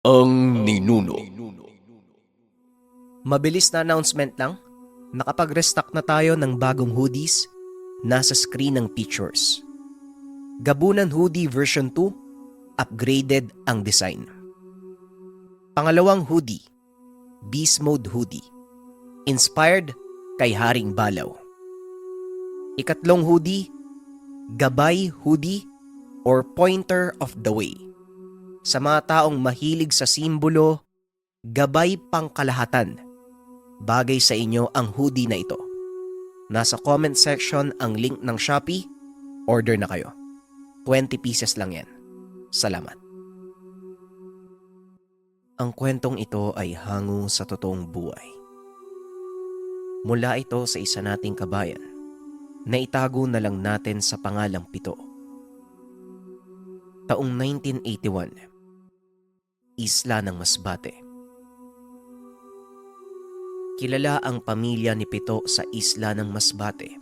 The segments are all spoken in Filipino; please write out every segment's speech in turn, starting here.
Ang ninuno. Mabilis na announcement lang. Nakapag-restock na tayo ng bagong hoodies. Nasa screen ng pictures. Gabunan Hoodie version 2, upgraded ang design. Pangalawang hoodie, Beast Mode Hoodie. Inspired kay Haring Balaw. Ikatlong hoodie, Gabay Hoodie or Pointer of the Way. Sa mga taong mahilig sa simbolo, gabay pangkalahatan. Bagay sa inyo ang hoodie na ito. Nasa comment section ang link ng Shopee. Order na kayo. 20 pieces lang yan. Salamat. Ang kwentong ito ay hango sa totoong buhay. Mula ito sa isa nating kabayan na itago na lang natin sa pangalang Pito. Taong 1981, Isla ng Masbate. Kilala ang pamilya ni Pito sa Isla ng Masbate.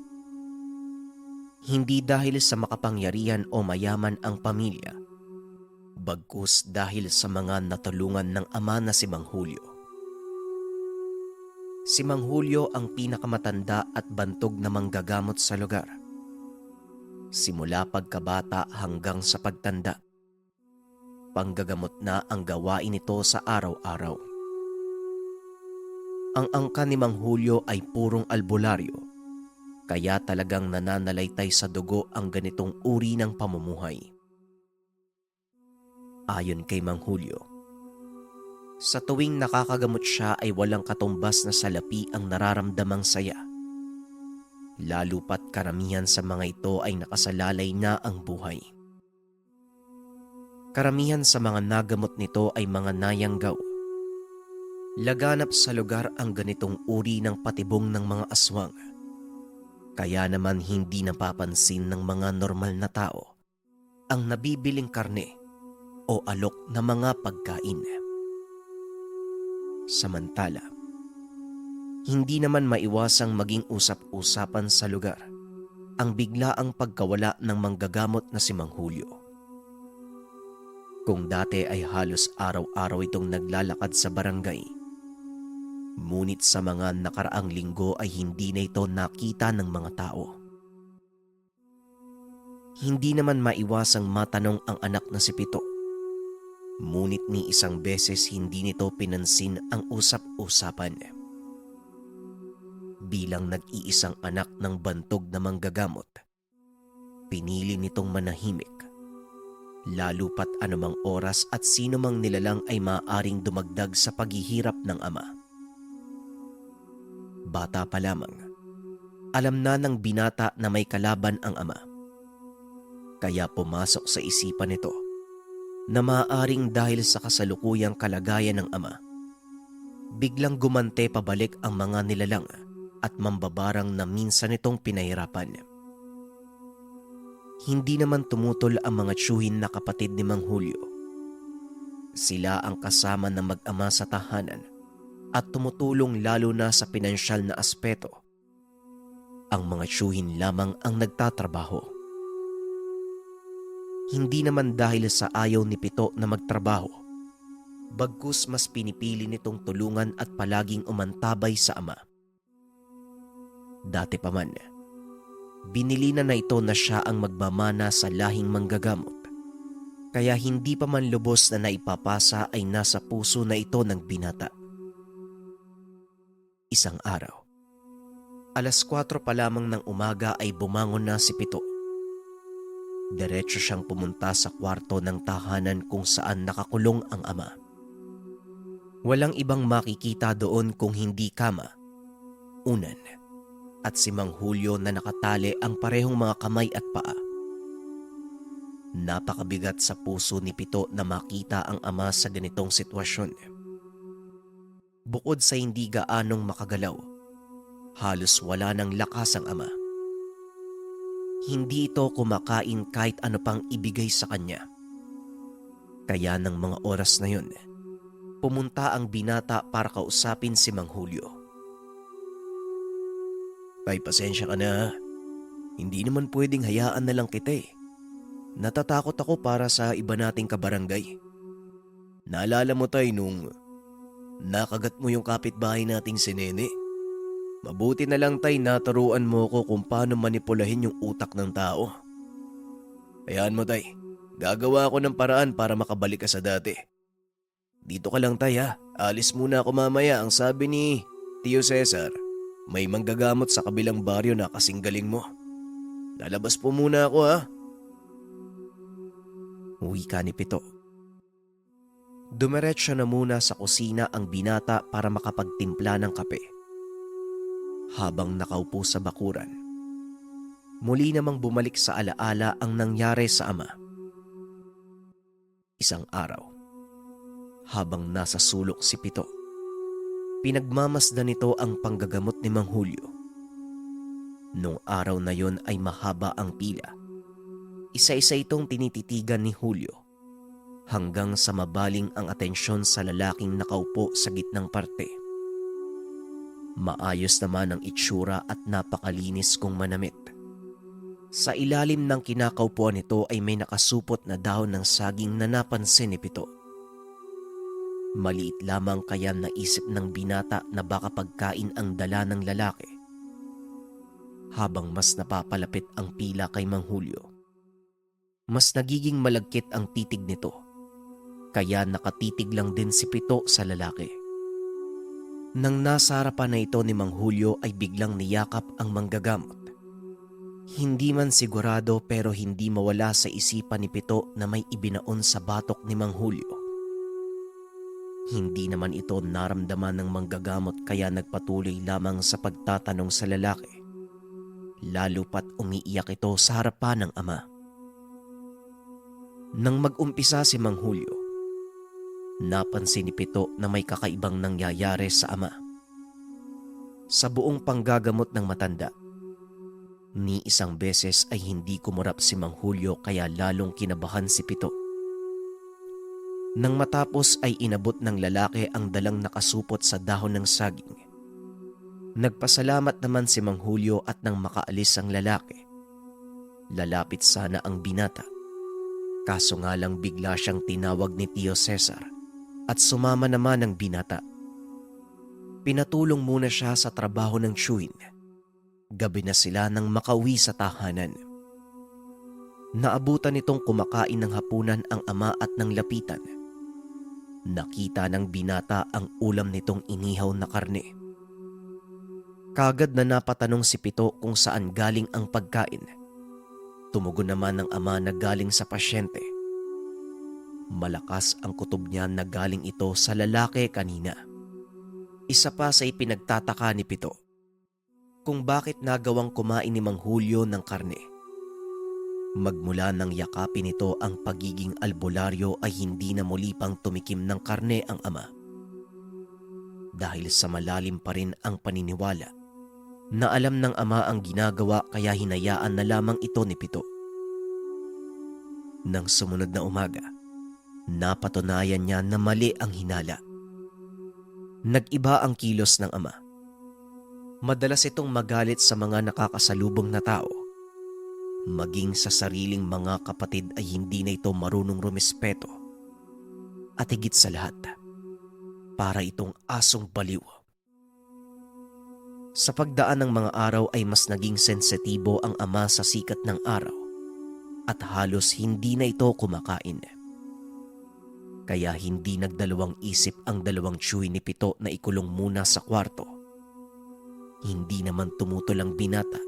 Hindi dahil sa makapangyarihan o mayaman ang pamilya, bagkus dahil sa mga natulungan ng ama na si Mang Julio. Si Mang Julio ang pinakamatanda at bantog na manggagamot sa lugar. Simula pagkabata hanggang sa pagtanda, panggagamot na ang gawain nito sa araw-araw. Ang angka ni Mang Julio ay purong albularyo, kaya talagang nananalaytay sa dugo ang ganitong uri ng pamumuhay. Ayon kay Mang Julio, sa tuwing nakakagamot siya ay walang katumbas na salapi ang nararamdamang saya. Lalo pat karamihan sa mga ito ay nakasalalay na ang buhay. Karamihan sa mga nagamot nito ay mga nayanggaw. Laganap sa lugar ang ganitong uri ng patibong ng mga aswang. Kaya naman hindi napapansin ng mga normal na tao ang nabibiling karne o alok na mga pagkain. Samantala, hindi naman maiwasang maging usap-usapan sa lugar ang biglaang pagkawala ng manggagamot na si Mang Julio. Kung dati ay halos araw-araw itong naglalakad sa barangay, ngunit sa mga nakaraang linggo ay hindi na ito nakita ng mga tao. Hindi naman maiwasang matanong ang anak na si Pito. Ngunit ni isang beses hindi nito pinansin ang usap-usapan. Bilang nag-iisang anak ng bantog na manggagamot, pinili nitong manahimik. Lalo pat anumang oras at sino mang nilalang ay maaaring dumagdag sa paghihirap ng ama. Bata pa lamang, alam na ng binata na may kalaban ang ama. Kaya pumasok sa isipan nito na maaaring dahil sa kasalukuyang kalagayan ng ama, biglang gumante pabalik ang mga nilalang at mambabarang na minsan nitong pinahirapan. Hindi naman tumutol ang mga tiyuhin na kapatid ni Mang Julio. Sila ang kasama ng mag-ama sa tahanan at tumutulong lalo na sa pinansyal na aspeto. Ang mga tiyuhin lamang ang nagtatrabaho. Hindi naman dahil sa ayaw ni Pito na magtrabaho, bagkus mas pinipili nitong tulungan at palaging umantabay sa ama. Dati pa man, binili na ito na siya ang magmamana sa lahing manggagamot, kaya hindi pa man lubos na naipapasa ay nasa puso na ito ng binata. Isang araw, 4:00 pa lamang ng umaga ay bumangon na si Pito. Diretso siyang pumunta sa kwarto ng tahanan kung saan nakakulong ang ama. Walang ibang makikita doon kung hindi kama, unan, at si Mang Julio na nakatali ang parehong mga kamay at paa. Napakabigat sa puso ni Pito na makita ang ama sa ganitong sitwasyon. Bukod sa hindi gaanong makagalaw, halos wala ng lakas ang ama. Hindi ito kumakain kahit ano pang ibigay sa kanya. Kaya ng mga oras na yun, pumunta ang binata para kausapin si Mang Julio. "Ay, pasensya ka na. Hindi naman pwedeng hayaan na lang kita eh. Natatakot ako para sa iba nating kabarangay. Naalala mo tay nung nakagat mo yung kapitbahay nating si Nene? Mabuti na lang tay naturuan mo ko kung paano manipulahin yung utak ng tao. Hayaan mo tay, gagawa ako ng paraan para makabalik ka sa dati. Dito ka lang tay ha, alis muna ako mamaya. Ang sabi ni Tio Cesar, may manggagamot sa kabilang baryo na kasing galing mo. Lalabas po muna ako ha. Uwi ka ni Pito. Dumiretso na muna sa kusina ang binata para makapagtimpla ng kape. Habang nakaupo sa bakuran, muli namang bumalik sa alaala ang nangyari sa ama. Isang araw, habang nasa sulok si Pito, pinagmamasdan nito ang panggagamot ni Mang Julio. Nung araw na yon ay mahaba ang pila. Isa-isa itong tinititigan ni Julio hanggang sa mabaling ang atensyon sa lalaking nakaupo sa gitnang parte. Maayos naman ang itsura at napakalinis kung manamit. Sa ilalim ng kinakaupuan nito ay may nakasupot na dahon ng saging na napansin ni Pito. Maliit lamang kaya naisip ng binata na baka pagkain ang dala ng lalaki. Habang mas napapalapit ang pila kay Mang Julio, mas nagiging malagkit ang titig nito, kaya nakatitig lang din si Pito sa lalaki. Nang nasa harapan na ito ni Mang Julio ay biglang niyakap ang manggagamot. Hindi man sigurado pero hindi mawala sa isipan ni Pito na may ibinaon sa batok ni Mang Julio. Hindi naman ito naramdaman ng manggagamot kaya nagpatuloy lamang sa pagtatanong sa lalaki. Lalo pat umiiyak ito sa harapan ng ama. Nang mag-umpisa si Mang Julio, napansin ni Pito na may kakaibang nangyayari sa ama. Sa buong panggagamot ng matanda, ni isang beses ay hindi kumurap si Mang Julio kaya lalong kinabahan si Pito. Nang matapos ay inabot ng lalaki ang dalang nakasupot sa dahon ng saging. Nagpasalamat naman si Mang Julio at nang makaalis ang lalaki, lalapit sana ang binata. Kaso nga lang bigla siyang tinawag ni Tio Cesar at sumama naman ang binata. Pinatulong muna siya sa trabaho ng tiyuhin. Gabi na sila nang makauwi sa tahanan. Naabutan nitong kumakain ng hapunan ang ama at nang lapitan. Nakita ng binata ang ulam nitong inihaw na karne. Kagad na napatanong si Pito kung saan galing ang pagkain. Tumugon naman ng ama na galing sa pasyente. Malakas ang kutob niya na galing ito sa lalaki kanina. Isa pa sa ipinagtataka ni Pito kung bakit nagawang kumain ni Mang Julio ng karne. Magmula nang yakapin nito ang pagiging albularyo ay hindi na muli pang tumikim ng karne ang ama. Dahil sa malalim pa rin ang paniniwala na alam ng ama ang ginagawa kaya hinayaan na lamang ito ni Pito. Nang sumunod na umaga, napatunayan niya na mali ang hinala. Nag-iba ang kilos ng ama. Madalas itong magalit sa mga nakakasalubong na tao. Maging sa sariling mga kapatid ay hindi na ito marunong rumispeto. At higit sa lahat, para itong asong baliw. Sa pagdaan ng mga araw ay mas naging sensitibo ang ama sa sikat ng araw at halos hindi na ito kumakain. Kaya hindi nagdalawang isip ang dalawang tiyuhin ni Pito na ikulong muna sa kwarto. Hindi naman tumutol ang binata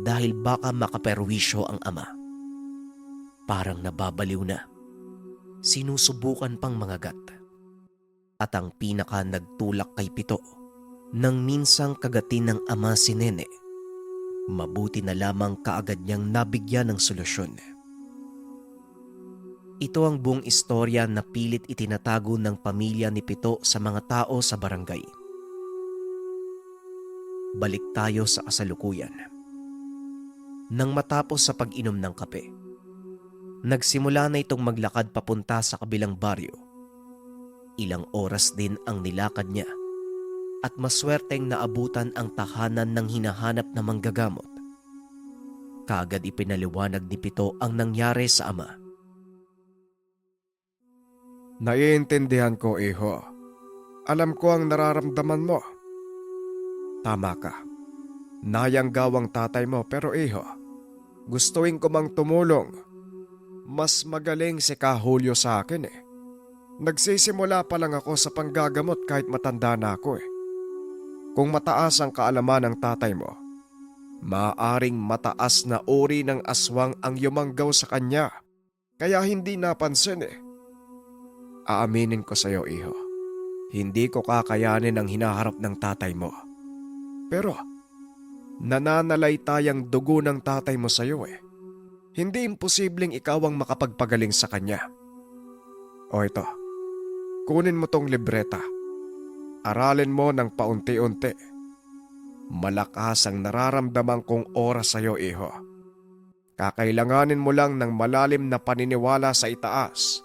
dahil baka makaperwisyo ang ama. Parang nababaliw na. Sinusubukan pang mangagat. At ang pinaka nagtulak kay Pito nang minsang kagatin ng ama si Nene, mabuti na lamang kaagad niyang nabigyan ng solusyon. Ito ang buong istorya na pilit itinatago ng pamilya ni Pito sa mga tao sa barangay. Balik tayo sa kasalukuyan. Nang matapos sa pag-inom ng kape, nagsimula na itong maglakad papunta sa kabilang baryo. Ilang oras din ang nilakad niya at maswerteng naabutan ang tahanan ng hinahanap na manggagamot. Kaagad ipinaliwanag ni Pito ang nangyari sa ama. Naiintindihan ko, iho. Alam ko ang nararamdaman mo. Tama ka. Nayanggaw ang tatay mo pero iho, gustuin ko mang tumulong. Mas magaling si Ka Julio sa akin eh. Nagsisimula pa lang ako sa panggagamot kahit matanda na ako eh. Kung mataas ang kaalaman ng tatay mo, maaaring mataas na uri ng aswang ang yumanggaw sa kanya. Kaya hindi napansin eh. Aaminin ko sa iyo, iho. Hindi ko kakayanin ang hinaharap ng tatay mo. Pero, nananalaytayang dugo ng tatay mo sa iyo eh. Hindi imposibleng ikaw ang makapagpagaling sa kanya. O ito, kunin mo tong libreta. Aralin mo ng paunti-unti. Malakas ang nararamdaman kong oras sa iyo, iho. Kakailanganin mo lang ng malalim na paniniwala sa itaas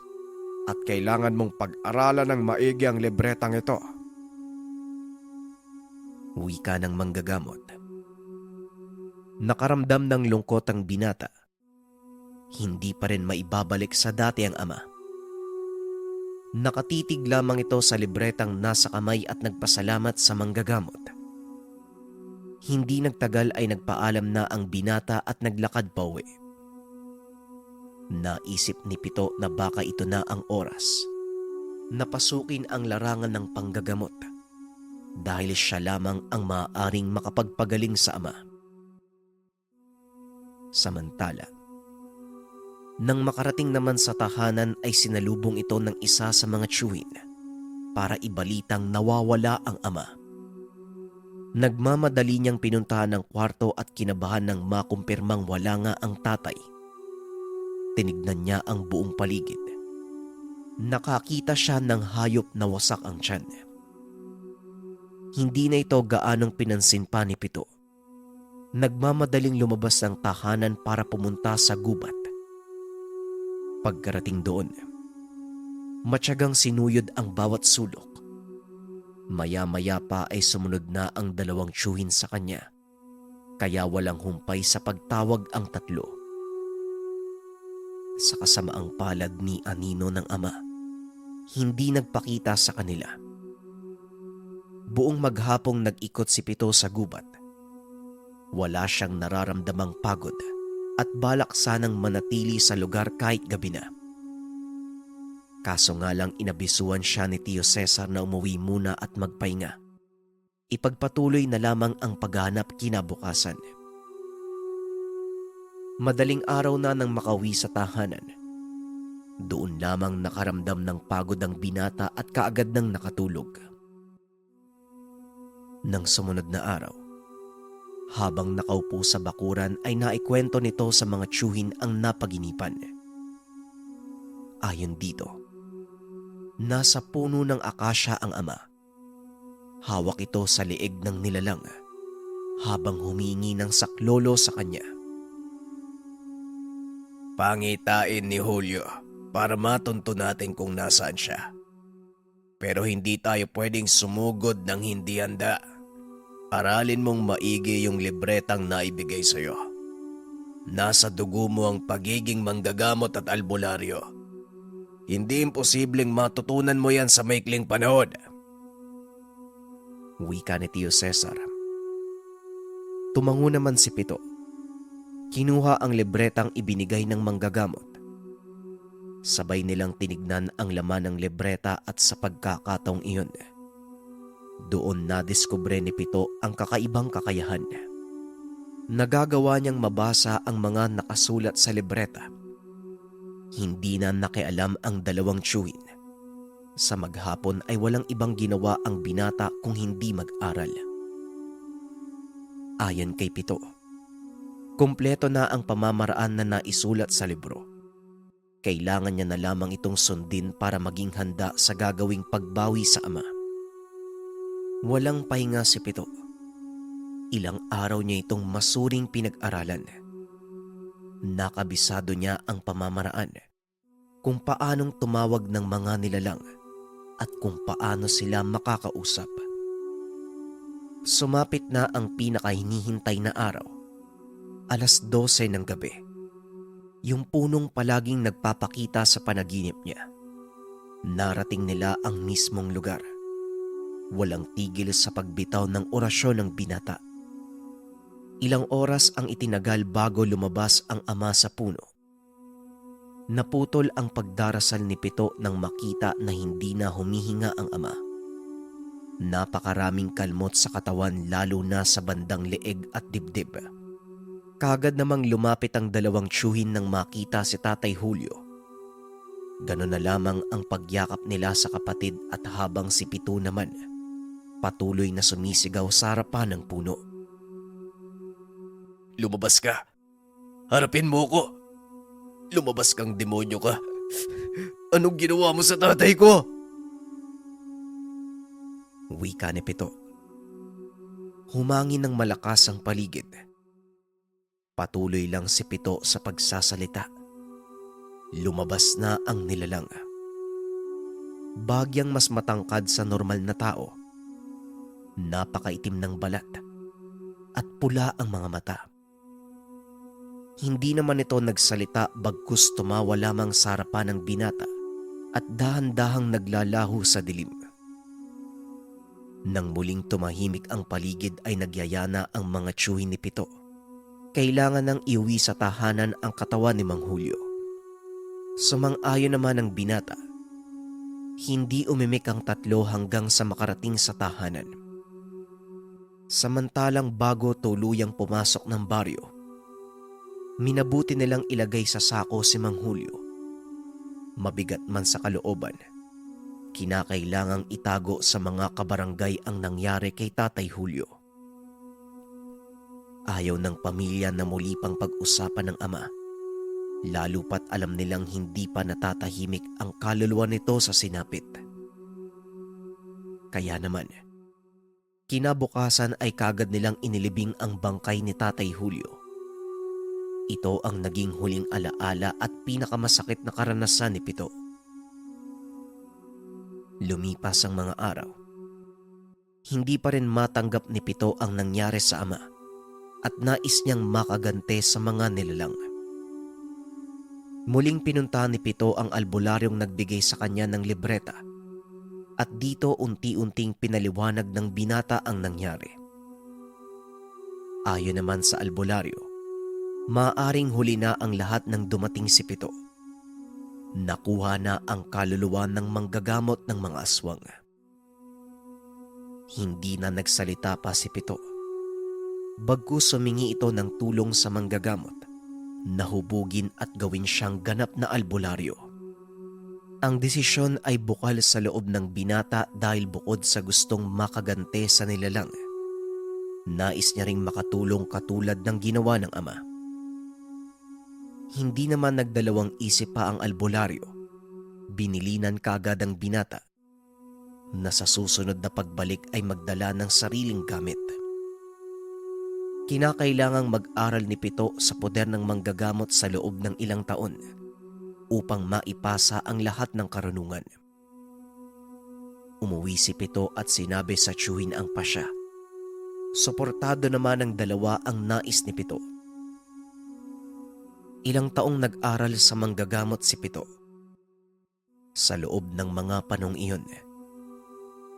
at kailangan mong pag-aralan ng maigi ang libretang ito. Wika ng manggagamot. Nakaramdam ng lungkot ang binata. Hindi pa rin maibabalik sa dati ang ama. Nakatitig lamang ito sa libretang nasa kamay at nagpasalamat sa manggagamot. Hindi nagtagal ay nagpaalam na ang binata at naglakad pa uwi. Naisip ni Pito na baka ito na ang oras. Napasukin ang larangan ng panggagamot dahil siya lamang ang maaaring makapagpagaling sa ama. Samantala, nang makarating naman sa tahanan ay sinalubong ito ng isa sa mga tiyuhin para ibalitang nawawala ang ama. Nagmamadali niyang pinuntahan ng kwarto at kinabahan ng makumpirmang wala nga ang tatay. Tinignan niya ang buong paligid. Nakakita siya ng hayop na wasak ang tiyan. Hindi na ito gaanong pinansin pa ni Pito. Nagmamadaling lumabas ng tahanan para pumunta sa gubat. Pagkarating doon, matyagang sinuyod ang bawat sulok. Maya-maya pa ay sumunod na ang dalawang tiyuhin sa kanya, kaya walang humpay sa pagtawag ang tatlo. Sa kasamaang palad ni anino ng ama, hindi nagpakita sa kanila. Buong maghapong nag-ikot si Pito sa gubat. Wala siyang nararamdamang pagod at balak sanang manatili sa lugar kahit gabi na. Kaso nga lang inabisuan siya ni Tio Cesar na umuwi muna at magpahinga. Ipagpatuloy na lamang ang paghahanap kinabukasan. Madaling araw na nang makauwi sa tahanan. Doon lamang nakaramdam ng pagod ang binata at kaagad nang nakatulog. Nang sumunod na araw, habang nakaupo sa bakuran ay naikwento nito sa mga tiyuhin ang napaginipan. Ayon dito, nasa puno ng akasya ang ama. Hawak ito sa leeg ng nilalang habang humingi ng saklolo sa kanya. Pangitain ni Julio para matunto natin kung nasaan siya. Pero hindi tayo pwedeng sumugod ng hindi handa. Aralin mong maigi yung libretang naibigay sa'yo. Nasa dugo mo ang pagiging manggagamot at albularyo. Hindi imposibleng matutunan mo yan sa maikling panahon. Wika ni Tio Cesar. Tumango naman si Pito. Kinuha ang libretang ibinigay ng manggagamot. Sabay nilang tinignan ang laman ng libreta at sa pagkakataong iyon, doon nadiskubre ni Pito ang kakaibang kakayahan. Nagagawa niyang mabasa ang mga nakasulat sa libreta. Hindi na nakialam ang dalawang tiyuhin. Sa maghapon ay walang ibang ginawa ang binata kung hindi mag-aral. Ayon kay Pito, kumpleto na ang pamamaraan na naisulat sa libro. Kailangan niya na lamang itong sundin para maging handa sa gagawing pagbawi sa ama. Walang pahinga si Pito. Ilang araw niya itong masuring pinag-aralan. Nakabisado niya ang pamamaraan, kung paanong tumawag ng mga nilalang at kung paano sila makakausap. Sumapit na ang pinakahinihintay na araw. 12:00 ng gabi. Yung punong palaging nagpapakita sa panaginip niya. Narating nila ang mismong lugar. Walang tigil sa pagbitaw ng orasyon ng binata. Ilang oras ang itinagal bago lumabas ang ama sa puno. Naputol ang pagdarasal ni Pito nang makita na hindi na humihinga ang ama. Napakaraming kalmot sa katawan lalo na sa bandang leeg at dibdib. Kagad namang lumapit ang dalawang tiyuhin nang makita si Tatay Julio. Ganon na lamang ang pagyakap nila sa kapatid at habang si Pito naman patuloy na sumisigaw sa harapan ng puno. Lumabas ka. Harapin mo ko. Lumabas kang demonyo ka. Anong ginawa mo sa tatay ko? Wika ni Pito. Humangin ng malakas ang paligid. Patuloy lang si Pito sa pagsasalita. Lumabas na ang nilalang. Bagyang mas matangkad sa normal na tao. Napakaitim ng balat at pula ang mga mata. Hindi naman ito nagsalita bagkus tumawa lamang sa harapan ng binata at dahan-dahang naglalaho sa dilim. Nang muling tumahimik ang paligid ay nagyayana ang mga tiyuhin ni Pito. Kailangan nang iuwi sa tahanan ang katawan ni Mang Julio. Sumang-ayon naman ang binata. Hindi umimik ang tatlo hanggang sa makarating sa tahanan. Samantalang bago tuluyang pumasok ng baryo, minabuti nilang ilagay sa sako si Mang Julio. Mabigat man sa kalooban, kinakailangang itago sa mga kabarangay ang nangyari kay Tatay Julio. Ayaw ng pamilya na muli pang pag-usapan ng ama, lalo pat alam nilang hindi pa natatahimik ang kaluluwa nito sa sinapit. Kaya naman, kinabukasan ay kagad nilang inilibing ang bangkay ni Tatay Julio. Ito ang naging huling alaala at pinakamasakit na karanasan ni Pito. Lumipas ang mga araw. Hindi pa rin matanggap ni Pito ang nangyari sa ama at nais niyang makagante sa mga nilalang. Muling pinuntahan ni Pito ang albularyong nagbigay sa kanya ng libreta at dito unti-unting pinaliwanag ng binata ang nangyari. Ayon naman sa albularyo, maaring huli na ang lahat ng dumating si Pito. Nakuha na ang kaluluwa ng manggagamot ng mga aswang. Hindi na nagsalita pa si Pito. Bagkus sumingi ito ng tulong sa manggagamot, nahubugin at gawin siyang ganap na albularyo. Ang desisyon ay bukal sa loob ng binata dahil bukod sa gustong makagante sa nilalang, nais niya ring makatulong katulad ng ginawa ng ama. Hindi naman nagdalawang isip pa ang albularyo. Binilinan kagad ang binata na sa susunod na pagbalik ay magdala ng sariling gamit. Kinakailangang mag-aral ni Pito sa poder ng manggagamot sa loob ng ilang taon upang maipasa ang lahat ng karunungan. Umuwi si Pito at sinabi sa tiyuhin ang pasya. Suportado naman ng dalawa ang nais ni Pito. Ilang taong nag-aral sa manggagamot si Pito. Sa loob ng mga panong iyon,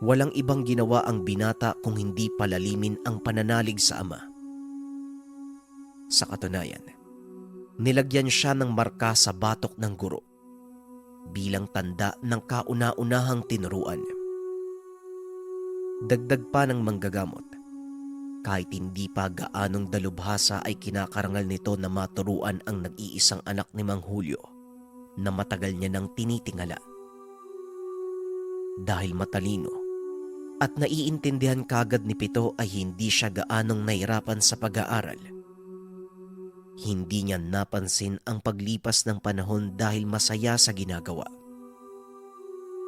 walang ibang ginawa ang binata kung hindi palalimin ang pananalig sa ama. Sa katunayan, nilagyan siya ng marka sa batok ng guro bilang tanda ng kauna-unahang tinuruan. Dagdag pa ng manggagamot, kahit hindi pa gaanong dalubhasa ay kinakarangal nito na maturuan ang nag-iisang anak ni Mang Julio na matagal niya nang tinitingala. Dahil matalino at naiintindihan kagad ni Pito ay hindi siya gaanong nahirapan sa pag-aaral. Hindi niya napansin ang paglipas ng panahon dahil masaya sa ginagawa.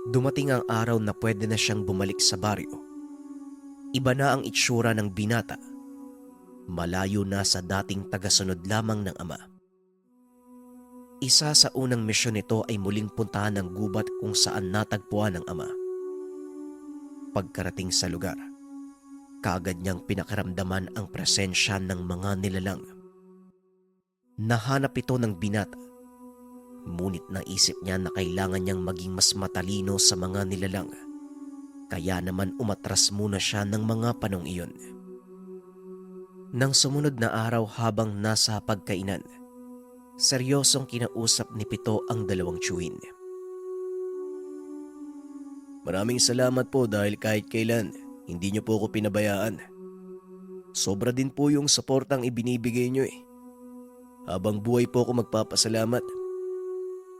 Dumating ang araw na pwede na siyang bumalik sa baryo. Iba na ang itsura ng binata. Malayo na sa dating tagasunod lamang ng ama. Isa sa unang misyon nito ay muling puntahan ng gubat kung saan natagpuan ng ama. Pagkarating sa lugar, kaagad niyang pinakiramdaman ang presensya ng mga nilalang. Nahanap ito ng binata. Ngunit naisip niya na kailangan niyang maging mas matalino sa mga nilalang. Kaya naman umatras muna siya ng mga panong iyon. Nang sumunod na araw habang nasa pagkainan, seryosong kinausap ni Pito ang dalawang tiyuhin. Maraming salamat po dahil kahit kailan, hindi niyo po ako pinabayaan. Sobra din po yung suportang ibinibigay niyo eh. Habang buhay po ako magpapasalamat.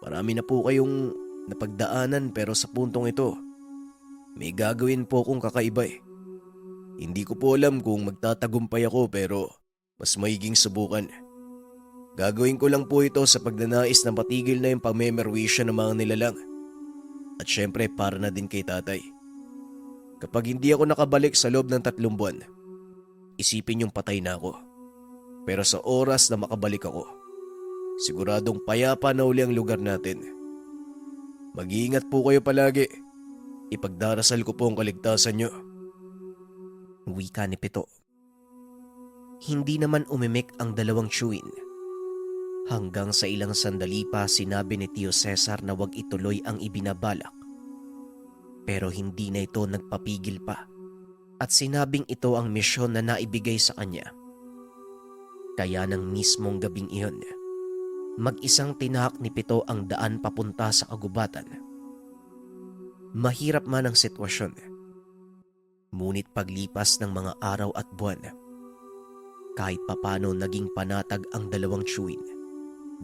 Marami na po kayong napagdaanan pero sa puntong ito, may gagawin po akong kakaiba eh. Hindi ko po alam kung magtatagumpay ako pero mas maiging subukan. Gagawin ko lang po ito sa pagnanais na patigil na yung pagmemerwisyo ng mga nilalang. At syempre para na din kay tatay. Kapag hindi ako nakabalik sa loob ng 3 buwan, isipin yung patay na ako. Pero sa oras na makabalik ako, siguradong payapa na uli ang lugar natin. Mag-iingat po kayo palagi. Ipagdarasal ko po ang kaligtasan nyo. Wika ni Pito. Hindi naman umimik ang dalawang tiyuhin. Hanggang sa ilang sandali pa sinabi ni Tio Cesar na wag ituloy ang ibinabalak. Pero hindi na ito nagpapigil pa at sinabing ito ang misyon na naibigay sa kanya. Kaya nang mismong gabing iyon, mag-isang tinahak ni Pito ang daan papunta sa kagubatan. Mahirap man ang sitwasyon, ngunit paglipas ng mga araw at buwan, kahit papano naging panatag ang dalawang tiyuhin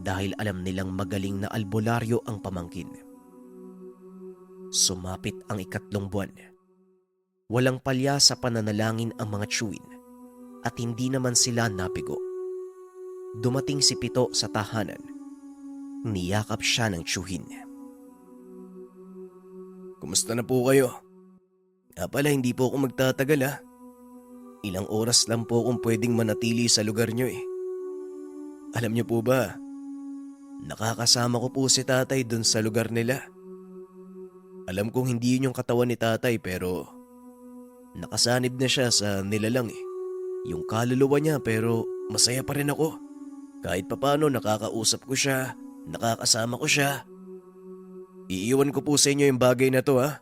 dahil alam nilang magaling na albularyo ang pamangkin. Sumapit ang 3 buwan. Walang palya sa pananalangin ang mga tiyuhin at hindi naman sila napigo. Dumating si Pito sa tahanan. Niyakap siya ng tiyuhin. Kumusta na po kayo? Nga pala hindi po ako magtatagal ha. Ilang oras lang po akong pwedeng manatili sa lugar nyo eh. Alam nyo po ba, nakakasama ko po si tatay dun sa lugar nila. Alam kong hindi yun yung katawan ni tatay pero nakasanib na siya sa nilalang eh. Yung kaluluwa niya pero masaya pa rin ako. Kahit papano nakakausap ko siya, nakakasama ko siya. Iiwan ko po sa inyo yung bagay na to ha.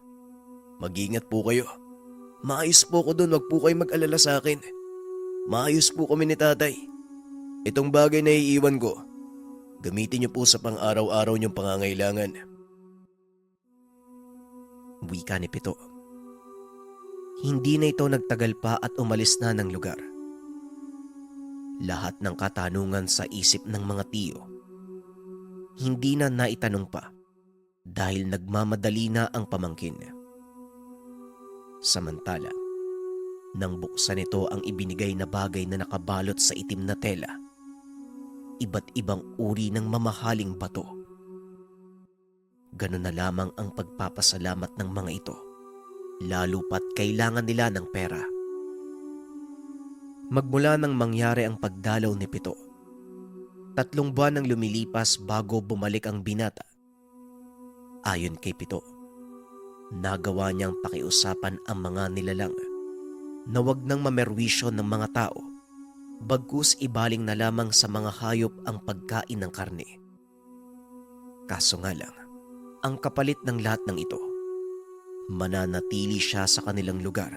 Mag-ingat po kayo. Maayos po ko dun, wag po kayo mag-alala sa akin. Maayos po kami ni tatay. Itong bagay na iiwan ko, gamitin niyo po sa pang-araw-araw niyong pangangailangan. Wika ni Pito. Hindi na ito nagtagal pa at umalis na ng lugar. Lahat ng katanungan sa isip ng mga tiyo, hindi na naitanong pa dahil nagmamadali na ang pamangkin. Samantala, nang buksan ito ang ibinigay na bagay na nakabalot sa itim na tela, iba't ibang uri ng mamahaling bato. Ganun na lamang ang pagpapasalamat ng mga ito, lalo pat kailangan nila ng pera. Magmula nang mangyari ang pagdalaw ni Pito, 3 buwan nang lumilipas bago bumalik ang binata. Ayon kay Pito, nagawa niyang pakiusapan ang mga nilalang na wag nang mamerwisyo ng mga tao, bagkus ibaling na lamang sa mga hayop ang pagkain ng karne. Kaso nga lang, ang kapalit ng lahat ng ito, mananatili siya sa kanilang lugar.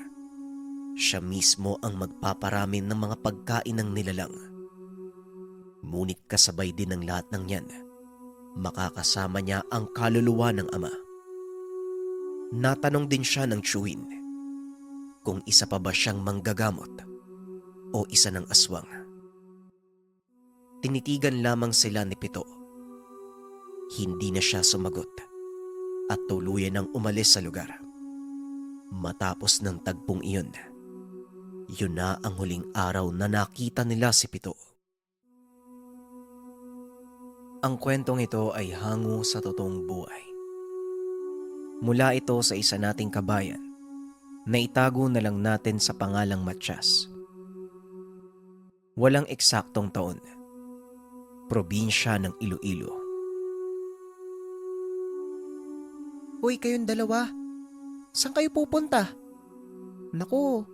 Siya mismo ang magpaparami ng mga pagkain ng nilalang. Ngunit kasabay din ng lahat ng yan, makakasama niya ang kaluluwa ng ama. Natanong din siya ng tiyuhin kung isa pa ba siyang manggagamot o isa ng aswang. Tinitigan lamang sila ni Pito. Hindi na siya sumagot at tuluyan ang umalis sa lugar. Matapos ng tagpong iyon, yun na ang huling araw na nakita nila si Pito. Ang kwentong ito ay hango sa totoong buhay. Mula ito sa isa nating kabayan na itago na lang natin sa pangalang Matias. Walang eksaktong taon. Probinsya ng Iloilo. Hoy, kayong dalawa. Saan kayo pupunta? Naku,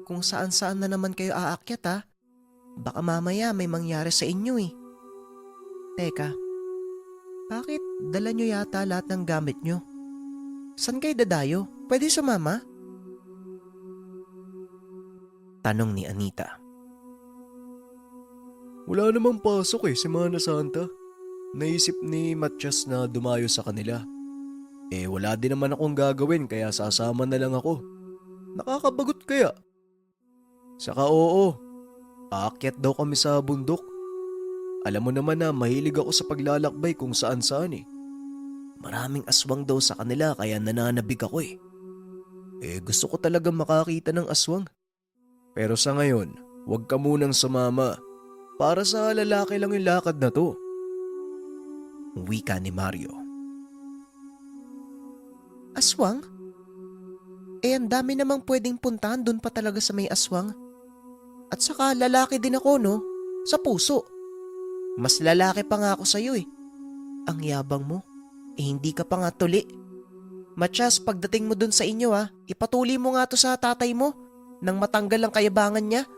kung saan-saan na naman kayo aakyat ha. Baka mamaya may mangyari sa inyo eh. Teka, Bakit dala nyo yata lahat ng gamit nyo? San kayo dadayo? Pwede sumama? Tanong ni Anita. Wala namang pasok Semana Santa. Naisip ni Matias na dumayo sa kanila. Wala din naman akong gagawin kaya sasama na lang ako. Nakakabagot kaya? Saka oo, aakyat daw kami sa bundok. Alam mo naman na mahilig ako sa paglalakbay kung saan-saan Maraming aswang daw sa kanila kaya nananabik ako gusto ko talaga makakita ng aswang. Pero sa ngayon, huwag ka munang sumama. Para sa lalaki lang yung lakad na to. Wika ni Mario. Aswang? Ang dami namang pwedeng puntahan doon pa talaga sa may aswang. At saka lalaki din ako, no? Sa puso. Mas lalaki pa nga ako sa'yo Ang yabang mo. Hindi ka pa nga tuli. Matias, pagdating mo doon sa inyo ipatuli mo nga to sa tatay mo nang matanggal ang kayabangan niya.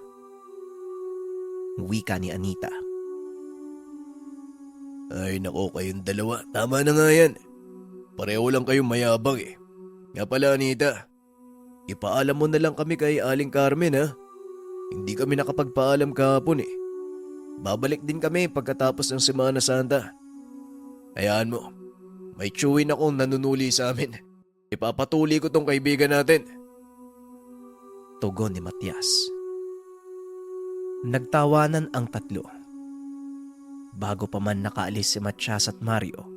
Wika ni Anita. Ay nako kayong dalawa, tama na nga yan. Pareho lang kayong mayabang Nga pala Anita, ipaalam mo na lang kami kay Aling Carmen Hindi kami nakapagpaalam kahapon Babalik din kami pagkatapos ng Semana Santa. Hayaan mo, may tiyuhin akong nanunuli sa amin. Ipapatuli ko tong kaibigan natin. Tugon ni Matias. Nagtawanan ang tatlo. Bago pa man nakaalis si Matias at Mario,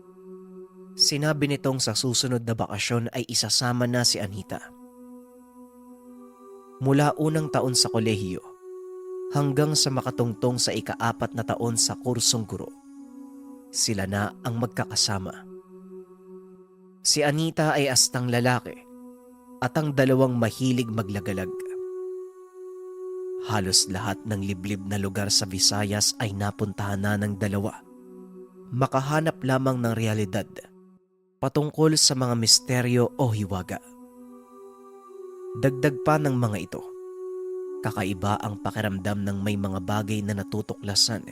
sinabi nitong sa susunod na bakasyon ay isasama na si Anita. Mula unang taon sa kolehiyo hanggang sa makatungtong sa ika-4 na taon sa kursong guro, sila na ang magkakasama. Si Anita ay astang lalaki at ang dalawang mahilig maglagalag. Halos lahat ng liblib na lugar sa Visayas ay napuntahan na ng dalawa. Makahanap lamang ng realidad patungkol sa mga misteryo o hiwaga. Dagdag pa ng mga ito, kakaiba ang pakiramdam ng may mga bagay na natutuklasan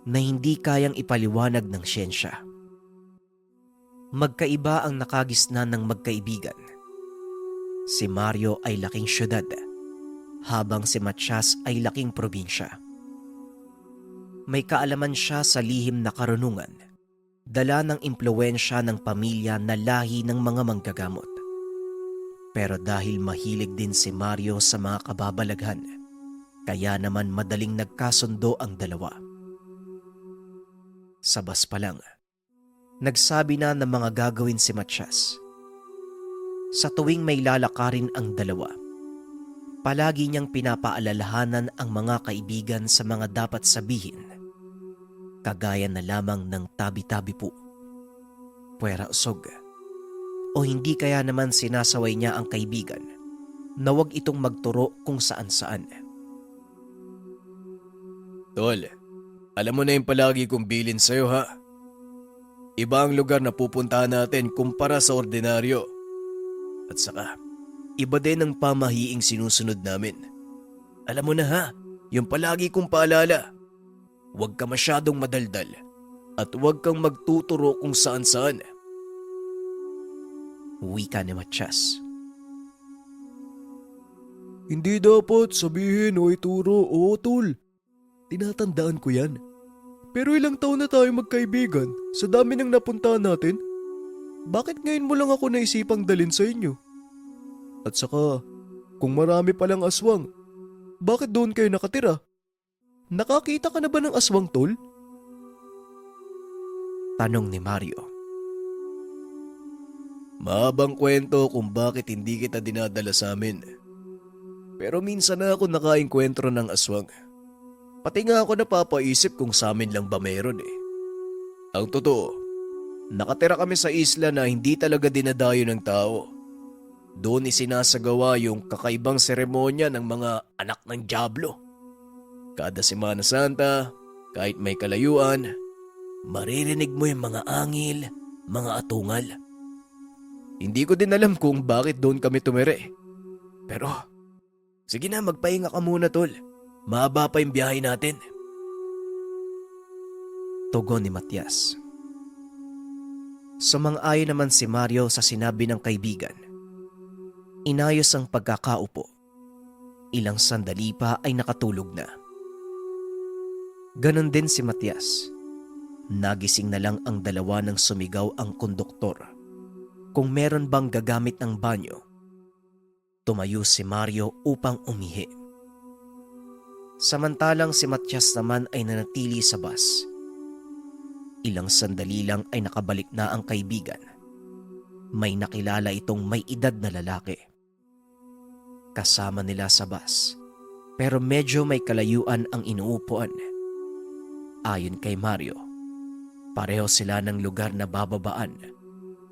na hindi kayang ipaliwanag ng siyensya. Magkaiba ang nakagisnan ng magkaibigan. Si Mario ay laking syudad, habang si Matias ay laking probinsya. May kaalaman siya sa lihim na karunungan, dala ng impluwensya ng pamilya na lahi ng mga manggagamot. Pero dahil mahilig din si Mario sa mga kababalaghan, kaya naman madaling nagkasundo ang dalawa. Sa bus pa lang, nagsabi na ng mga gagawin si Matias. Sa tuwing may lalakarin ang dalawa, palagi niyang pinapaalalahanan ang mga kaibigan sa mga dapat sabihin, kagaya na lamang ng tabi-tabi po, puwera usog, o hindi kaya naman sinasaway niya ang kaibigan na huwag itong magturo kung saan-saan. Tol, alam mo na yung palagi kong bilin sa'yo Iba ang lugar na pupuntahan natin kumpara sa ordinaryo. At saka, iba din ang pamahiing sinusunod namin. Alam mo na yung palagi kong paalala. Huwag ka masyadong madaldal at huwag kang magtuturo kung saan-saan. Wika ni Matias. Hindi dapat sabihin o ituro tol. Tinatandaan ko yan. Pero ilang taon na tayo magkaibigan sa dami ng napuntahan natin. Bakit ngayon mo lang ako naisipang dalin sa inyo? At saka, kung marami palang aswang, bakit doon kayo nakatira? Nakakita ka na ba ng aswang, tol? Tanong ni Mario. Mahabang kwento kung bakit hindi kita dinadala sa amin. Pero minsan na ako nakaengkwentro ng aswang. Pati nga ako napapaisip kung sa amin lang ba meron Ang totoo, nakatira kami sa isla na hindi talaga dinadayo ng tao. Doon isinasagawa yung kakaibang seremonya ng mga anak ng dyablo. Kada Semana Santa, kahit may kalayuan, maririnig mo yung mga angil, mga atungal. Hindi ko din alam kung bakit doon kami tumire. Pero, sige na magpahinga ka muna tol. Mahaba pa yung biyahe natin. Tugon ni Matias. Sumang-ayon naman si Mario sa sinabi ng kaibigan. Inayos ang pagkakaupo. Ilang sandali pa ay nakatulog na. Ganon din si Matias. Nagising na lang ang dalawa nang sumigaw ang konduktor. Kung meron bang gagamit ng banyo, tumayo si Mario upang umihi. Samantalang si Matias naman ay nanatili sa bus. Ilang sandali lang ay nakabalik na ang kaibigan. May nakilala itong may edad na lalaki. Kasama nila sa bus, pero medyo may kalayuan ang inuupuan. Ayon kay Mario, pareho sila ng lugar na bababaan,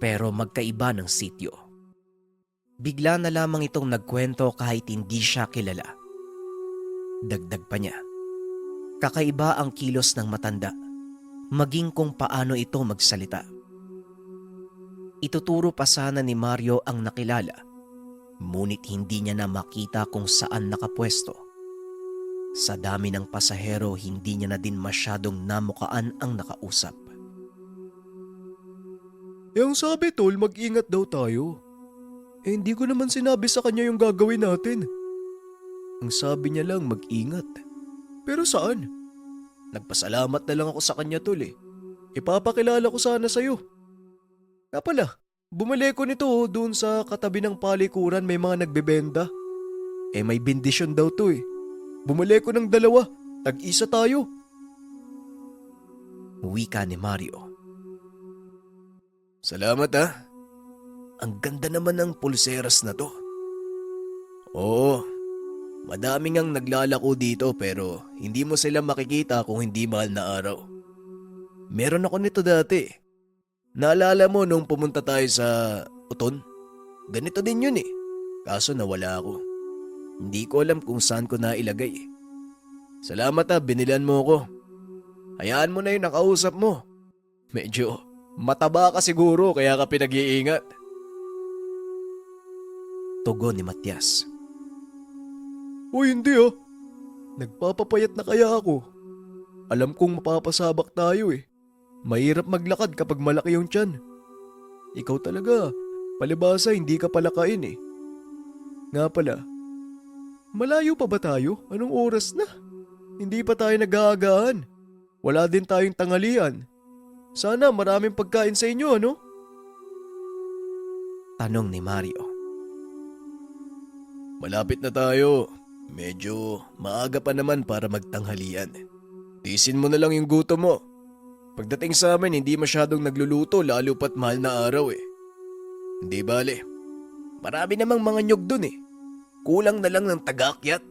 pero magkaiba ng sityo. Bigla na lamang itong nagkwento kahit hindi siya kilala. Dagdag pa niya, kakaiba ang kilos ng matanda, maging kung paano ito magsalita. Ituturo pa sana ni Mario ang nakilala, ngunit hindi niya na makita kung saan nakapwesto. Sa dami ng pasahero, hindi niya na din masyadong namukaan ang nakausap. Yung sabi tol, mag-ingat daw tayo. Hindi ko naman sinabi sa kanya yung gagawin natin. Ang sabi niya lang mag-ingat. Pero saan? Nagpasalamat na lang ako sa kanya tol eh. Ipapakilala ko sana sa'yo. Nga pala, bumili ko nito doon sa katabi ng palikuran, may mga nagbebenda. May bendisyon daw to eh. Bumili ko ng 2, tag-isa tayo. Wika ni Mario. Salamat ah. Ang ganda naman ng pulseras na to. Oo, madami ngang naglalako dito pero hindi mo sila makikita kung hindi mahal na araw. Meron ako nito dati. Naalala mo nung pumunta tayo sa Uton? Ganito din yun eh. Kaso nawala ako. Hindi ko alam kung saan ko nailagay. Salamat ah, binilan mo ko. Hayaan mo na yung nakausap mo. Medyo mataba ka siguro kaya ka pinag-iingat. Tugon ni Matias. O hindi ah. Nagpapapayat na kaya ako. Alam kong mapapasabak tayo eh. Mahirap maglakad kapag malaki yung tiyan. Ikaw talaga, palibasa hindi ka palakain eh. Nga pala, malayo pa ba tayo? Anong oras na? Hindi pa tayo nag-aagahan. Wala din tayong tanghalian. Sana maraming pagkain sa inyo, ano? Tanong ni Mario. Malapit na tayo. Medyo maaga pa naman para magtanghalian. Tisin mo na lang yung gutom mo. Pagdating sa amin, hindi masyadong nagluluto lalo pat mahal na araw eh. Hindi bale. Marami namang mga nyog dun eh. Kulang na lang ng tagakyat.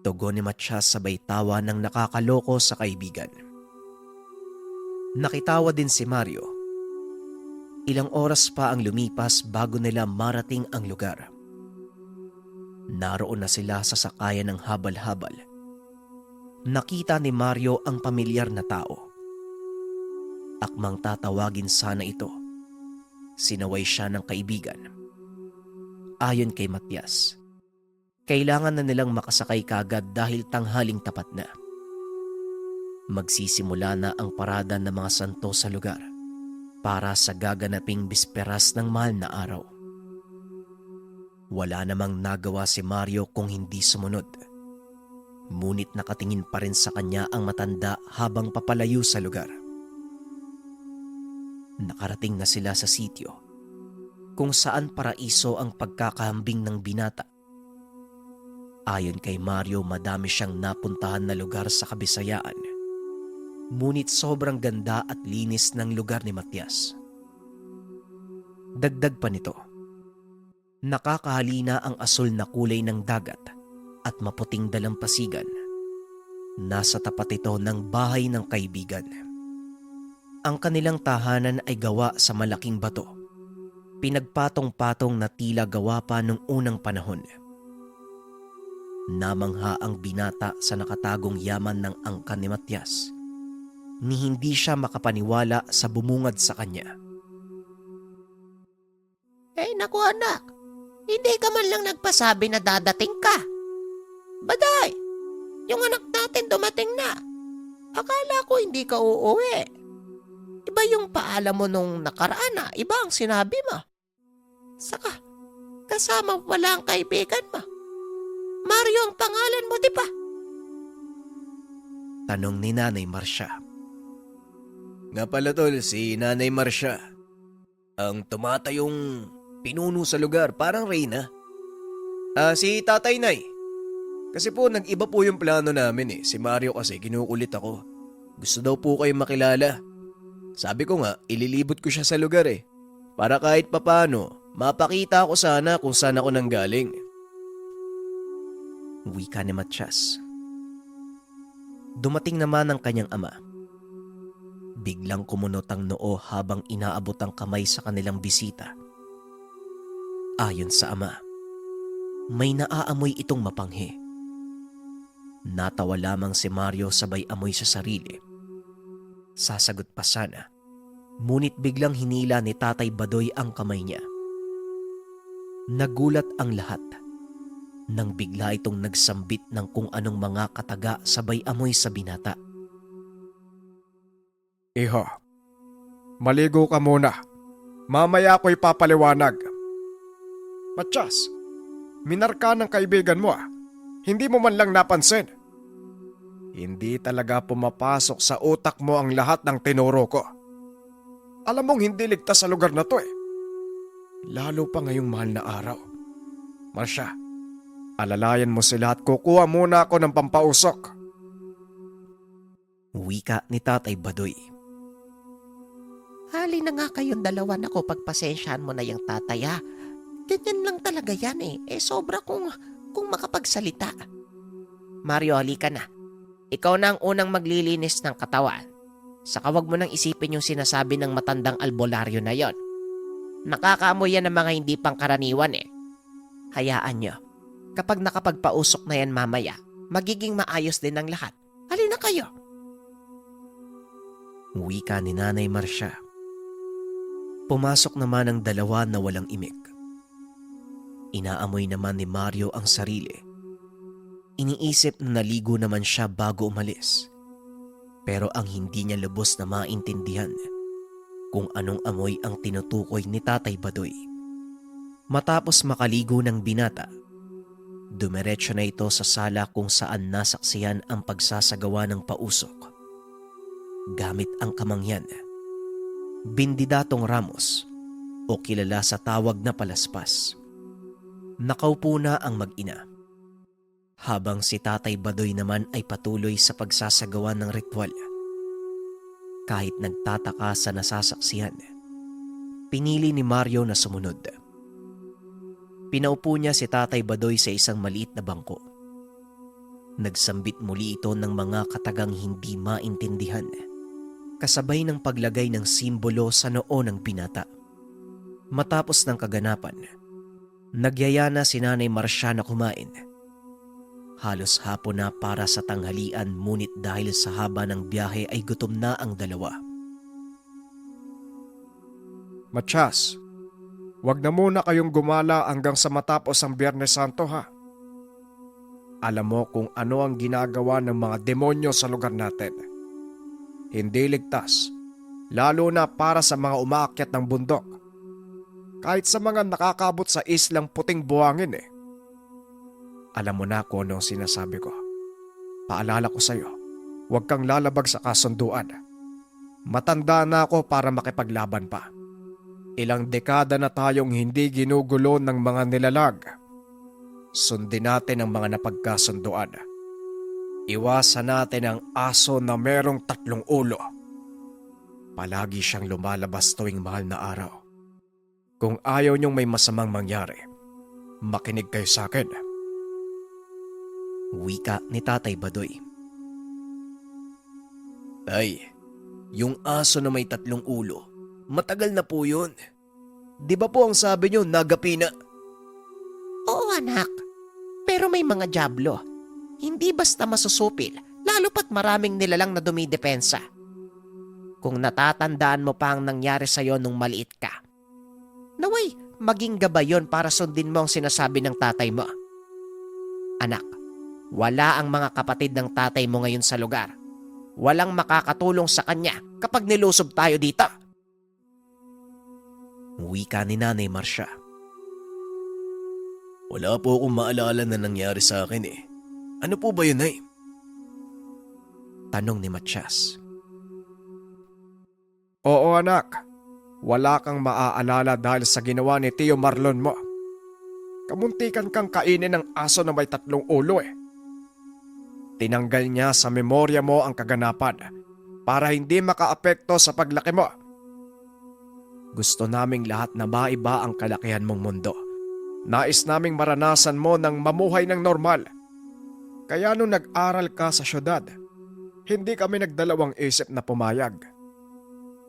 Tugon ni Matias sabay tawa ng nakakaloko sa kaibigan. Nakitawa din si Mario. Ilang oras pa ang lumipas bago nila marating ang lugar. Naroon na sila sa sakayan ng habal-habal. Nakita ni Mario ang pamilyar na tao. Akmang tatawagin sana ito. Sinaway siya ng kaibigan. Ayon kay Matias, kailangan na nilang makasakay kagad dahil tanghaling tapat na. Magsisimula na ang parada ng mga santo sa lugar para sa gaganaping bisperas ng mahal na araw. Wala namang nagawa si Mario kung hindi sumunod. Ngunit nakatingin pa rin sa kanya ang matanda habang papalayo sa lugar. Nakarating na sila sa sityo kung saan paraiso ang pagkakahambing ng binata. Ayon kay Mario, madami siyang napuntahan na lugar sa Kabisayaan. Ngunit sobrang ganda at linis ng lugar ni Matias. Dagdag pa nito, nakakahalina ang asul na kulay ng dagat at maputing dalampasigan. Nasa tapat ito ng bahay ng kaibigan. Ang kanilang tahanan ay gawa sa malaking bato. Pinagpatong-patong na tila gawa pa nung unang panahon. Namangha ang binata sa nakatagong yaman ng angkan ni Matias. Ni hindi siya makapaniwala sa bumungad sa kanya. Naku anak, hindi ka man lang nagpasabi na dadating ka. Baday, yung anak natin dumating na. Akala ko hindi ka uuwi. Iba yung paalam mo nung nakaraan na, iba ang sinabi mo. Saka, kasama wala ang kaibigan mo. Mario ang pangalan mo, di ba? Tanong ni Nanay Marcia. Nga pala tol, si Nanay Marcia. Ang tumatayong pinuno sa lugar, parang Reyna. Si Tatay Nay. Kasi po nag-iba po yung plano namin eh. Si Mario kasi kinukulit ako. Gusto daw po kayo makilala. Sabi ko nga, ililibot ko siya sa lugar eh. Para kahit papano, mapakita ko sana kung saan ako nanggaling. Wika ni Matias. Dumating naman ang kanyang ama. Biglang kumunot ang noo habang inaabot ang kamay sa kanilang bisita. Ayon sa ama, may naaamoy itong mapanghi. Natawa lamang si Mario sabay amoy sa sarili. Sasagot pa sana, ngunit biglang hinila ni Tatay Badoy ang kamay niya. Nagulat ang lahat nang bigla itong nagsambit ng kung anong mga kataga sabay amoy sa binata. Iho, maligo ka muna. Mamaya ako'y papaliwanag. Matias, minarka ng kaibigan mo ah. Hindi mo man lang napansin. Hindi talaga pumapasok sa utak mo ang lahat ng tinuro ko. Alam mong hindi ligtas sa lugar na to eh. Lalo pa ngayong mahal na araw. Marcia, alalayan mo sila at kukuha muna ako ng pampausok. Wika ni Tatay Badoy. Hali na nga kayong dalawa na ko, pagpasensyahan mo na yung tatay ha. Ganyan lang talaga yan eh. Sobra kung makapagsalita. Mario, halika na. Ikaw na ang unang maglilinis ng katawan. Saka wag mo nang isipin yung sinasabi ng matandang albularyo na yon. Nakakaamoy yan ng mga hindi pangkaraniwan eh. Hayaan nyo. Kapag nakapagpausok na yan mamaya, magiging maayos din ang lahat. Halina kayo. Wika ni Nanay Marcia. Pumasok naman ang dalawa na walang imik. Inaamoy naman ni Mario ang sarili. Iniisip na naligo naman siya bago umalis. Pero ang hindi niya lubos na maintindihan kung anong amoy ang tinutukoy ni Tatay Badoy. Matapos makaligo ng binata, dumiretso na ito sa sala kung saan nasaksihan ang pagsasagawa ng pausok. Gamit ang kamangyan, Bindidatong Ramos o kilala sa tawag na Palaspas. Nakaupo na ang mag-ina. Habang si Tatay Badoy naman ay patuloy sa pagsasagawa ng ritual. Kahit nagtataka sa nasasaksihan, pinili ni Mario na sumunod. Pinaupo niya si Tatay Badoy sa isang maliit na bangko. Nagsambit muli ito ng mga katagang hindi maintindihan, kasabay ng paglagay ng simbolo sa noo ng binata. Matapos ng kaganapan, nagyaya na si Nanay Marcia na kumain. Halos hapon na para sa tanghalian, ngunit dahil sa haba ng biyahe ay gutom na ang dalawa. Matias, wag na muna kayong gumala hanggang sa matapos ang Biyernes Santo ha. Alam mo kung ano ang ginagawa ng mga demonyo sa lugar natin. Hindi ligtas, lalo na para sa mga umaakyat ng bundok. Kahit sa mga nakakabot sa islang puting buhangin eh. Alam mo na kung ano ang sinasabi ko. Paalala ko sa'yo, huwag kang lalabag sa kasunduan. Matanda na ako para makipaglaban pa. Ilang dekada na tayong hindi ginugulo ng mga nilalag. Sundin natin ang mga napagkasunduan. Iwasan natin ang aso na merong 3 ulo. Palagi siyang lumalabas tuwing mahal na araw. Kung ayaw niyong may masamang mangyari, makinig kayo sa akin. Wika ni Tatay Badoy. Tay, yung aso na may 3 ulo, matagal na po yun. Di ba po ang sabi niyo, nagapi na? Oo anak, pero may mga dyablo. Hindi basta masusupil, lalo pat maraming nilalang na dumidepensa. Kung natatandaan mo pa ang nangyari sa'yo nung maliit ka, naway, maging gabay yon para sundin mo ang sinasabi ng tatay mo. Anak, wala ang mga kapatid ng tatay mo ngayon sa lugar. Walang makakatulong sa kanya kapag nilusob tayo dito. Wika ni Nanay Marcia. Wala po akong maalala na nangyari sa akin eh. Ano po ba yun, Nay? Tanong ni Matias. Oo anak, wala kang maaalala dahil sa ginawa ni Tio Marlon mo. Kamuntikan kang kainin ng aso na may 3 ulo eh. Tinanggal niya sa memorya mo ang kaganapan para hindi makaapekto sa paglaki mo. Gusto naming lahat na maiba ang kalakihan mong mundo. Nais naming maranasan mo ng mamuhay ng normal. Kaya nung nag-aral ka sa syudad, hindi kami nagdalawang isip na pumayag.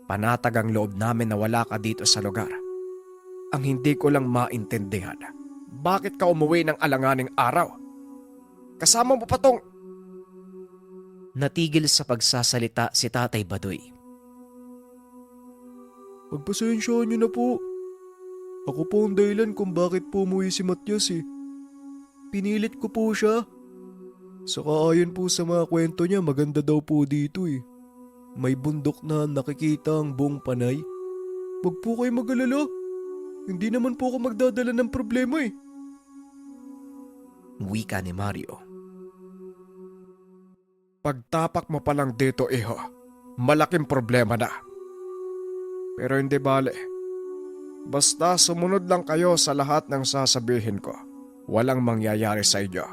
Panatag ang loob namin na wala ka dito sa lugar. Ang hindi ko lang maintindihan, bakit ka umuwi ng alanganing araw? Kasama mo pa tong... Natigil sa pagsasalita si Tatay Badoy. Pagpasensyaan niyo na po. Ako po ang dahilan kung bakit po umuwi si Matias eh. Pinilit ko po siya. Saka ayon po sa mga kwento niya, maganda daw po dito eh. May bundok na nakikita ang buong Panay. Wag po kayo mag-alala. Hindi naman po ako magdadala ng problema eh. Wika ni Mario. Pagtapak mo pa lang dito, iho, malaking problema na. Pero hindi bale. Basta sumunod lang kayo sa lahat ng sasabihin ko. Walang mangyayari sa inyo.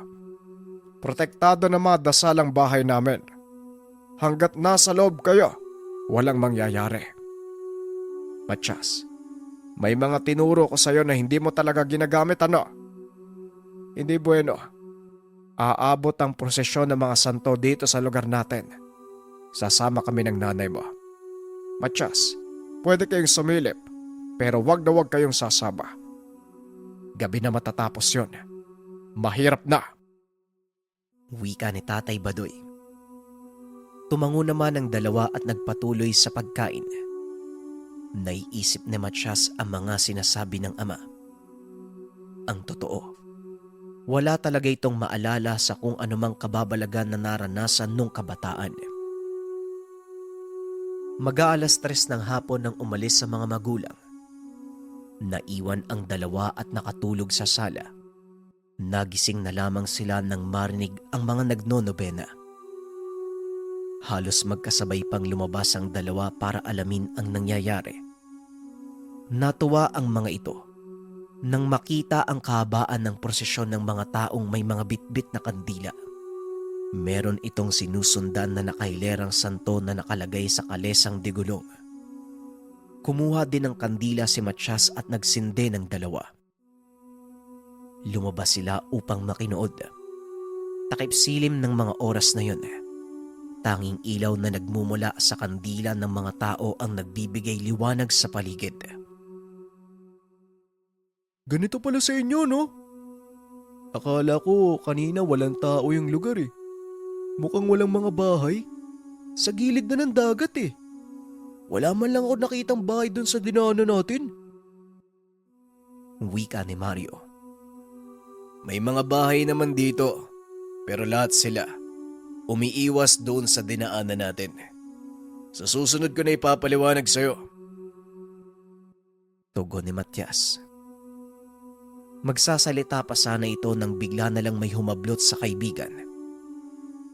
Protektado na madasalang bahay namin. Hanggat nasa loob kayo, walang mangyayari. Matias, may mga tinuro ko sa'yo na hindi mo talaga ginagamit ano? Hindi bueno. Aabot ang prosesyon ng mga santo dito sa lugar natin. Sasama kami ng nanay mo. Matias, pwede kayong sumilip, pero wag na wag kayong sasama. Gabi na matatapos yon. Mahirap na. Wika ni Tatay Badoy. Tumango naman ang dalawa at nagpatuloy sa pagkain. Naiisip ni Matias ang mga sinasabi ng ama. Ang totoo, wala talaga itong maalala sa kung anumang kababalagan na naranasan nung kabataan. Mag-aalas 3 ng hapon nang umalis sa mga magulang. Naiwan ang dalawa at nakatulog sa sala. Nagising na lamang sila nang marinig ang mga nagnonobena. Halos magkasabay pang lumabas ang dalawa para alamin ang nangyayari. Natuwa ang mga ito nang makita ang kahabaan ng prosesyon ng mga taong may mga bitbit na kandila. Meron itong sinusundan na nakahilerang santo na nakalagay sa kalesang digulong. Kumuha din ng kandila si Matias at nagsinde ng dalawa. Lumabas sila upang makinood. Takip silim ng mga oras na yun. Tanging ilaw na nagmumula sa kandila ng mga tao ang nagbibigay liwanag sa paligid. Ganito pala sa inyo, no? Akala ko kanina walang tao yung lugar eh. Mukhang walang mga bahay. Sa gilid na ng dagat eh. Wala man lang ako nakitang bahay dun sa dinaanan natin. Wika ni Mario. May mga bahay naman dito, pero lahat sila umiiwas doon sa dinaanan natin. Sa susunod ko na ipapaliwanag sa'yo. Tugon ni Matias. Magsasalita pa sana ito nang bigla na lang may humablot sa kaibigan.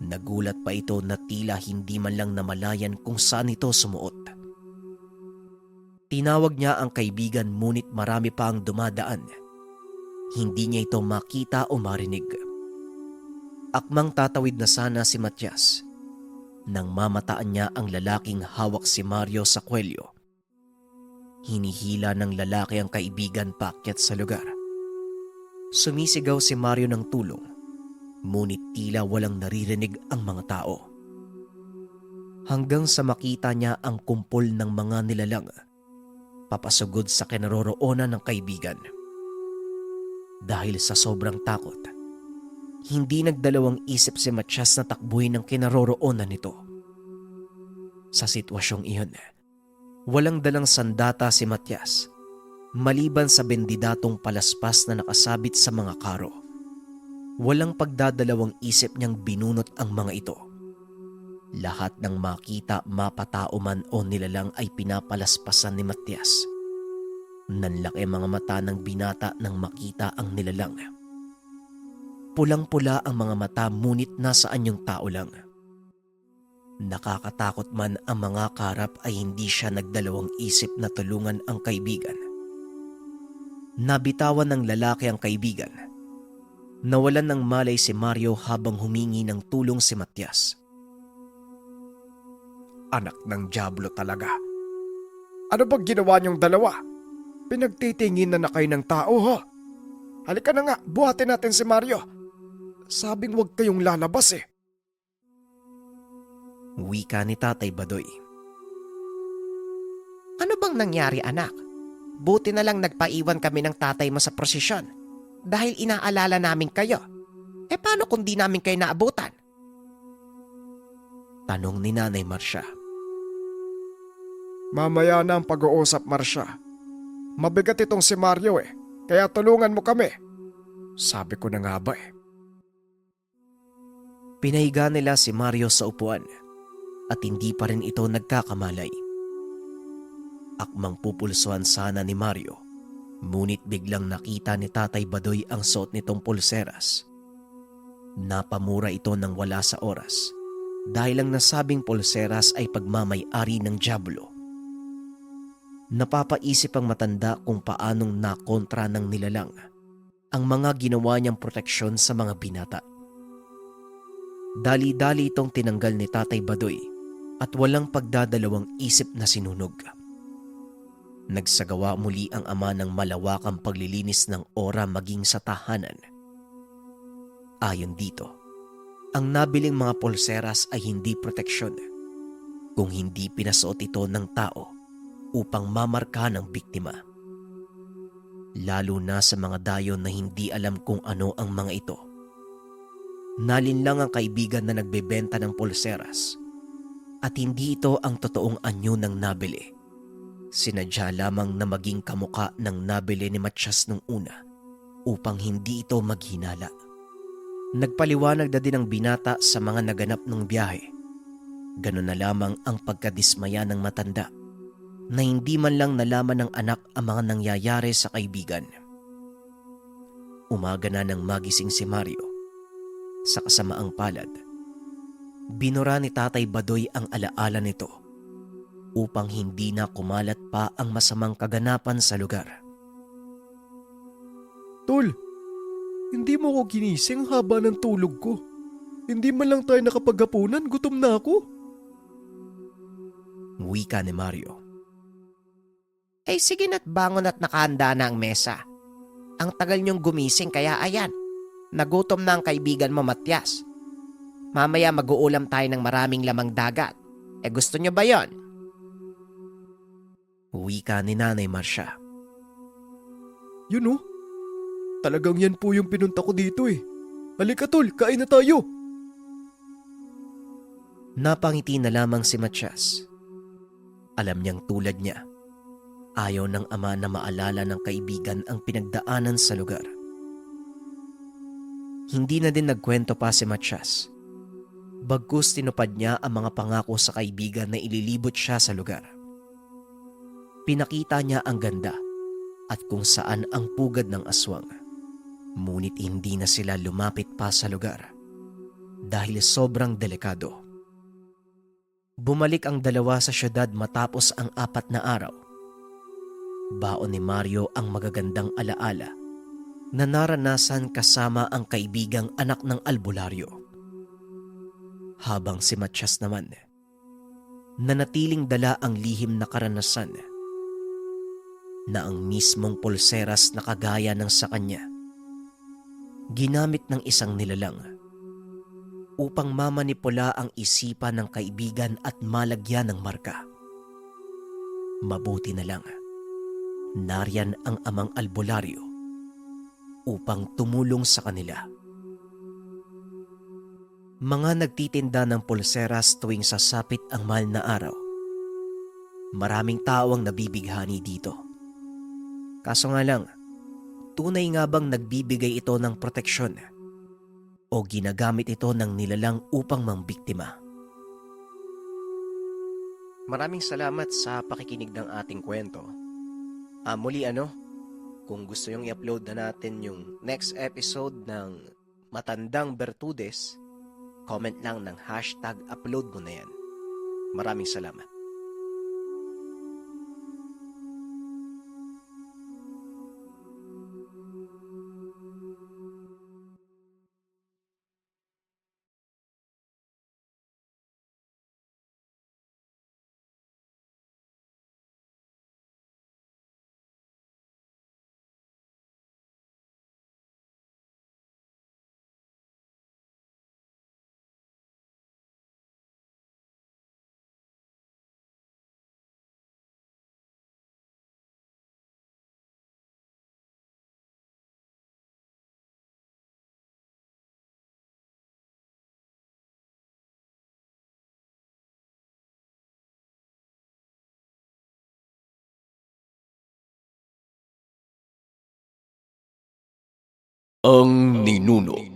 Nagulat pa ito na tila hindi man lang namalayan kung saan ito sumuot. Tinawag niya ang kaibigan ngunit marami pa ang dumadaan. Hindi niya ito makita o marinig. Akmang tatawid na sana si Matias nang mamataan niya ang lalaking hawak si Mario sa kwelyo. Hinihila ng lalaki ang kaibigan paakyat sa lugar. Sumisigaw si Mario ng tulong, ngunit tila walang naririnig ang mga tao. Hanggang sa makita niya ang kumpol ng mga nilalang, papasugod sa kinaroroonan ng kaibigan. Dahil sa sobrang takot, hindi nagdalawang isip si Matias na takbuhin ang kinaroroonan nito. Sa sitwasyong iyon, walang dalang sandata si Matias, maliban sa bendidatong palaspas na nakasabit sa mga karo. Walang pagdadalawang isip niyang binunot ang mga ito. Lahat ng makita, mapatao man o nilalang ay pinapalaspasan ni Matias. Nanlaki mga mata ng binata nang makita ang nilalang. Pulang-pula ang mga mata ngunit nasaan yung tao lang. Nakakatakot man ang mga karap ay hindi siya nagdalawang isip na tulungan ang kaibigan. Nabitawan ng lalaki ang kaibigan. Nawalan ng malay si Mario habang humingi ng tulong si Matias. Anak ng Diablo talaga. Ano bang ginawa niyong dalawa? Pinagtitingin na kayo ng tao, ha? Halika na nga, buhatin natin si Mario. Sabing huwag kayong lalabas eh. Wika ni Tatay Badoy. Ano bang nangyari, anak? Buti na lang nagpaiwan kami ng tatay mo sa prosesyon dahil inaalala namin kayo. Eh paano kung di namin kayo naabutan? Tanong ni Nanay Marcia. Mamaya na ang pag-uusap, Marcia. Mabigat itong si Mario eh, kaya tulungan mo kami. Sabi ko na nga ba eh. Pinahiga nila si Mario sa upuan at hindi pa rin ito nagkakamalay. Akmang pupulsuhan sana ni Mario, ngunit biglang nakita ni Tatay Badoy ang suot nitong pulseras. Napamura ito nang wala sa oras dahil ang nasabing pulseras ay pagmamay-ari ng Diablo. Napapaisip ang matanda kung paanong nakontra ng nilalang ang mga ginawa niyang proteksyon sa mga binata. Dali-dali itong tinanggal ni Tatay Badoy at walang pagdadalawang isip na sinunog. Nagsagawa muli ang ama ng malawakang paglilinis ng ora maging sa tahanan. Ayon dito, ang nabiling mga pulseras ay hindi proteksyon, kung hindi pinasuot ito ng tao upang mamarka ng biktima. Lalo na sa mga dayon na hindi alam kung ano ang mga ito. Nalinlang ang kaibigan na nagbebenta ng pulseras at hindi ito ang totoong anyo ng nabili. Sinadya lamang na maging kamuka ng nabili ni Matias nung una upang hindi ito maghinala. Nagpaliwanag na din ang binata sa mga naganap ng biyahe. Ganun na lamang ang pagkadismaya ng matanda na hindi man lang nalaman ng anak ang mga nangyayari sa kaibigan. Umaga na nang magising si Mario. Sa kasamaang palad, binura ni Tatay Badoy ang alaala nito upang hindi na kumalat pa ang masamang kaganapan sa lugar. Tol, hindi mo ko ginising haba ng tulog ko. Hindi man lang tayo nakapaghapunan, gutom na ako. Wika ni Mario. Eh sige na't bangon at nakahanda na ang mesa. Ang tagal niyong gumising kaya ayan, nagutom na ang kaibigan mo Matias. Mamaya mag-uulam tayo ng maraming lamang dagat. Eh gusto niyo ba yon? Wika ni Nanay Marcia. Yun oh, talagang yan po yung pinunta ko dito eh. Halika tol, kain na tayo. Napangiti na lamang si Matias. Alam niyang tulad niya, ayaw ng ama na maalala ng kaibigan ang pinagdaanan sa lugar. Hindi na din nagkwento pa si Matias. Bagkus tinupad niya ang mga pangako sa kaibigan na ililibot siya sa lugar. Pinakita niya ang ganda at kung saan ang pugad ng aswang. Ngunit hindi na sila lumapit pa sa lugar dahil sobrang delikado. Bumalik ang dalawa sa syudad matapos ang 4 na araw. Baon ni Mario ang magagandang alaala na naranasan kasama ang kaibigang anak ng albularyo. Habang si Matias naman, nanatiling dala ang lihim na karanasan na ang mismong pulseras na kagaya ng sa kanya, ginamit ng isang nilalang upang mamanipula ang isipan ng kaibigan at malagyan ng marka. Mabuti na lang, nariyan ang amang albularyo upang tumulong sa kanila. Mga nagtitinda ng pulseras tuwing sasapit ang mahal na araw. Maraming tao ang nabibighani dito. Kaso nga lang, tunay nga bang nagbibigay ito ng proteksyon o ginagamit ito ng nilalang upang mambiktima? Maraming salamat sa pakikinig ng ating kwento. Muli kung gusto yung i-upload na natin yung next episode ng Matandang Bertudes, comment lang ng #upload mo na yan. Maraming salamat. Ang Ninuno.